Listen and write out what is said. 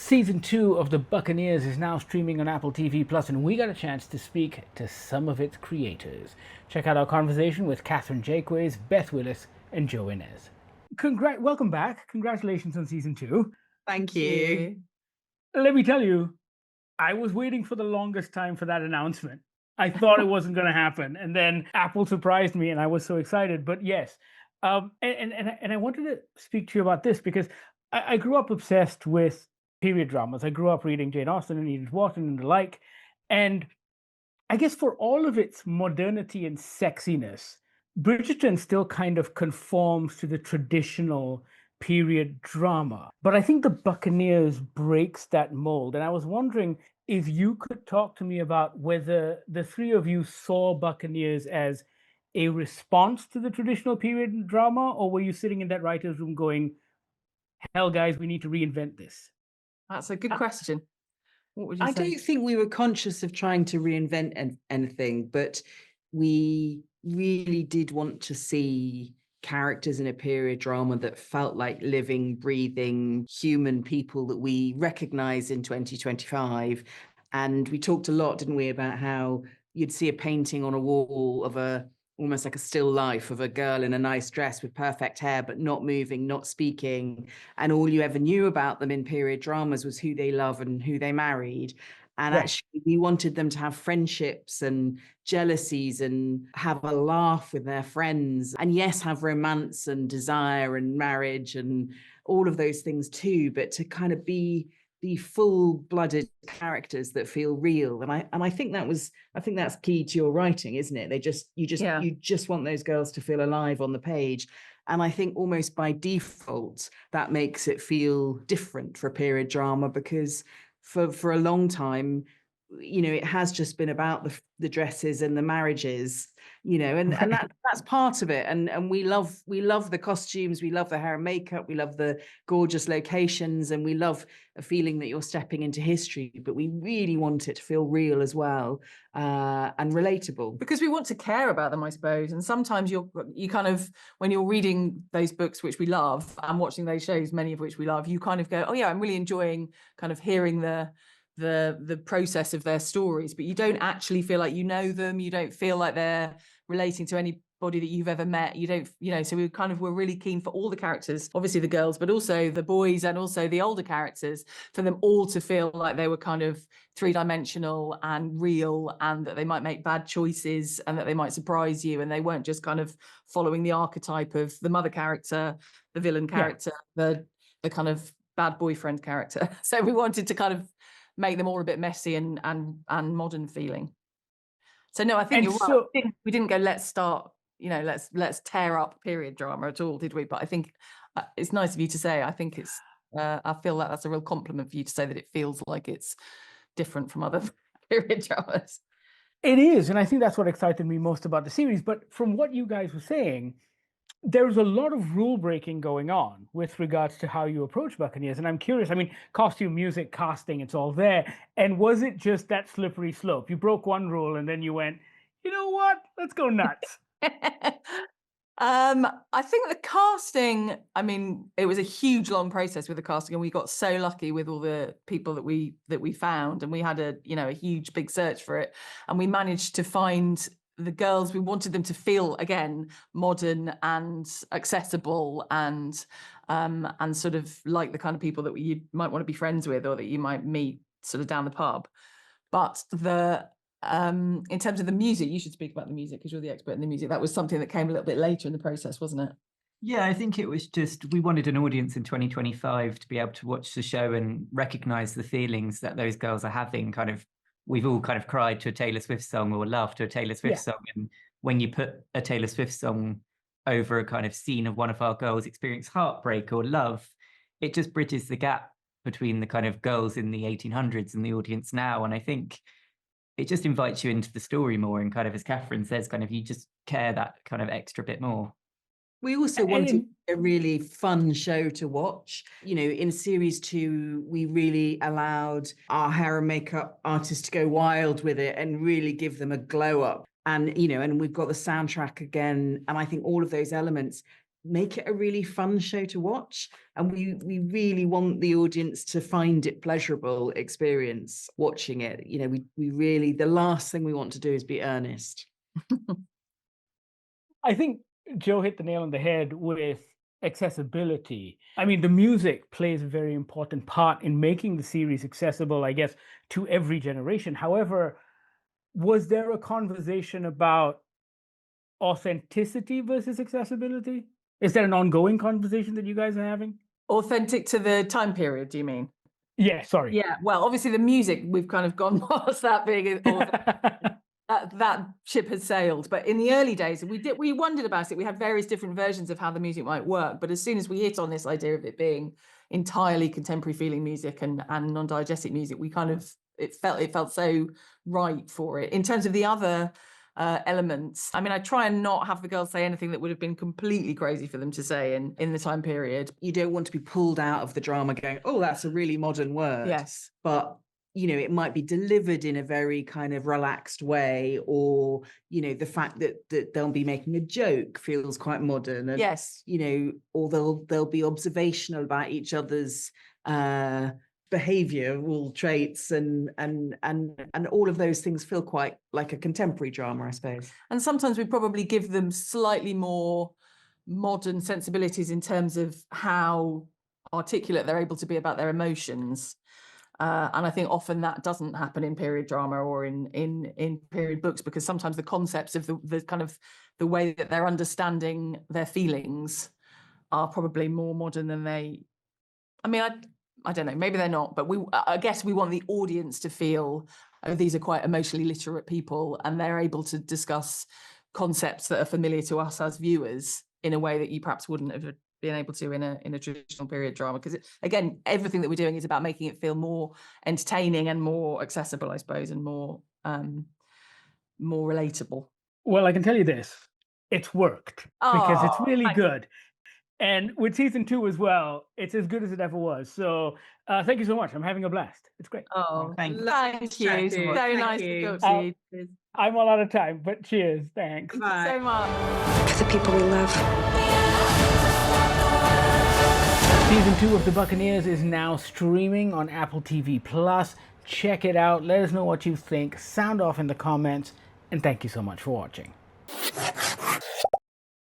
Season 2 of The Buccaneers is now streaming on Apple TV Plus, and we got a chance to speak to some of its creators. Check out our conversation with Katherine Jakeways, Beth Willis, and Joe Inez. Welcome back. Congratulations on Season 2. Thank you. Let me tell you, I was waiting for the longest time for that announcement. I thought it wasn't going to happen, and then Apple surprised me, and I was so excited. But yes, and I wanted to speak to you about this because I grew up obsessed with period dramas. I grew up reading Jane Austen and Edith Wharton and the like, and I guess for all of its modernity and sexiness, Bridgerton still kind of conforms to the traditional period drama. But I think The Buccaneers breaks that mold, and I was wondering if you could talk to me about whether the three of you saw Buccaneers as a response to the traditional period drama, or were you sitting in that writer's room going, hell, guys, we need to reinvent this? That's a good question. What would you I say? don't think we were conscious of trying to reinvent anything, but we really did want to see characters in a period drama that felt like living, breathing human people that we recognize in 2025. And we talked a lot, didn't we, about how you'd see a painting on a wall of almost like a still life of a girl in a nice dress with perfect hair, but not moving, not speaking. And all you ever knew about them in period dramas was who they love and who they married. And Right. actually, we wanted them to have friendships and jealousies and have a laugh with their friends. And yes, have romance and desire and marriage and all of those things too, but to kind of be full-blooded characters that feel real. And I think that's key to your writing, isn't it? You just want those girls to feel alive on the page. And I think almost by default, that makes it feel different for a period drama, because for a long time, it has just been about the dresses and the marriages, and that's part of it. And we love the costumes, we love the hair and makeup, we love the gorgeous locations, and we love a feeling that you're stepping into history, but we really want it to feel real as well, and relatable. Because we want to care about them, I suppose. And sometimes you kind of, when you're reading those books, which we love, and watching those shows, many of which we love, you kind of go, oh yeah, I'm really enjoying kind of hearing the process of their stories, but you don't actually feel like you know them. You don't feel like they're relating to anybody that you've ever met. You don't, so we're really keen for all the characters, obviously the girls, but also the boys and also the older characters, for them all to feel like they were kind of three-dimensional and real, and that they might make bad choices and that they might surprise you, and they weren't just kind of following the archetype of the mother character, the villain character, the kind of bad boyfriend character. So we wanted to kind of make them all a bit messy and modern feeling. So no, I think you're right. We didn't go, let's start, let's tear up period drama at all, did we? But I think it's nice of you to say. I think it's, I feel like that's a real compliment for you to say that it feels like it's different from other period dramas. It is, and I think that's what excited me most about the series. But from what you guys were saying, there's a lot of rule breaking going on with regards to how you approach Buccaneers. And I'm curious, costume, music, casting, it's all there. And was it just that slippery slope? You broke one rule and then you went, you know what? Let's go nuts. I think the casting, it was a huge, long process with the casting, and we got so lucky with all the people that we found, and we had a huge, big search for it. And we managed to find the girls. We wanted them to feel, again, modern and accessible and sort of like the kind of people that you might want to be friends with, or that you might meet sort of down the pub. But in terms of the music, you should speak about the music because you're the expert in the music. That was something that came a little bit later in the process, wasn't it? Yeah, I think it was just, we wanted an audience in 2025 to be able to watch the show and recognize the feelings that those girls are having. We've all kind of cried to a Taylor Swift song or laughed to a Taylor Swift song. And when you put a Taylor Swift song over a kind of scene of one of our girls experience heartbreak or love, it just bridges the gap between the kind of girls in the 1800s and the audience now. And I think it just invites you into the story more. And kind of, as Katherine says, kind of you just care that kind of extra bit more. We also wanted a really fun show to watch. In series 2, we really allowed our hair and makeup artists to go wild with it and really give them a glow up. And, and we've got the soundtrack again. And I think all of those elements make it a really fun show to watch. And we really want the audience to find it pleasurable experience watching it. You know, we really, the last thing we want to do is be earnest. I think Joe hit the nail on the head with accessibility. I mean, the music plays a very important part in making the series accessible, I guess, to every generation. However, was there a conversation about authenticity versus accessibility? Is there an ongoing conversation that you guys are having? Authentic to the time period, do you mean? Yeah, sorry. Yeah, well, obviously the music, we've kind of gone past that being that ship has sailed. But in the early days, we wondered about it. We had various different versions of how the music might work. But as soon as we hit on this idea of it being entirely contemporary feeling music and non-diegetic music, we kind of it felt so right for it. In terms of the other elements, I mean, I try and not have the girls say anything that would have been completely crazy for them to say in the time period. You don't want to be pulled out of the drama going, oh, that's a really modern word. Yes. But, you know, it might be delivered in a very kind of relaxed way, or, you know, the fact that they'll be making a joke feels quite modern. And, Yes. you know, or they'll be observational about each other's behavioural traits, and all of those things feel quite like a contemporary drama, I suppose. And sometimes we probably give them slightly more modern sensibilities in terms of how articulate they're able to be about their emotions. And I think often that doesn't happen in period drama or in period books, because sometimes the concepts of the kind of the way that they're understanding their feelings are probably more modern than they. I mean, I don't know, maybe they're not, but I guess we want the audience to feel, oh, these are quite emotionally literate people and they're able to discuss concepts that are familiar to us as viewers in a way that you perhaps wouldn't have been able to in a traditional period drama. Because again, everything that we're doing is about making it feel more entertaining and more accessible, I suppose, and more relatable. Well, I can tell you this, it's worked because it's really thank you. good. And with season 2 as well, it's as good as it ever was. So thank you so much. I'm having a blast. It's great. Oh, Thank you. thank you. Thank So you. nice to talk to you. I'm all out of time, but cheers. Thanks. Thank you so much. For the people we love. Season 2 of The Buccaneers is now streaming on Apple TV Plus. Check it out. Let us know what you think. Sound off in the comments. And thank you so much for watching.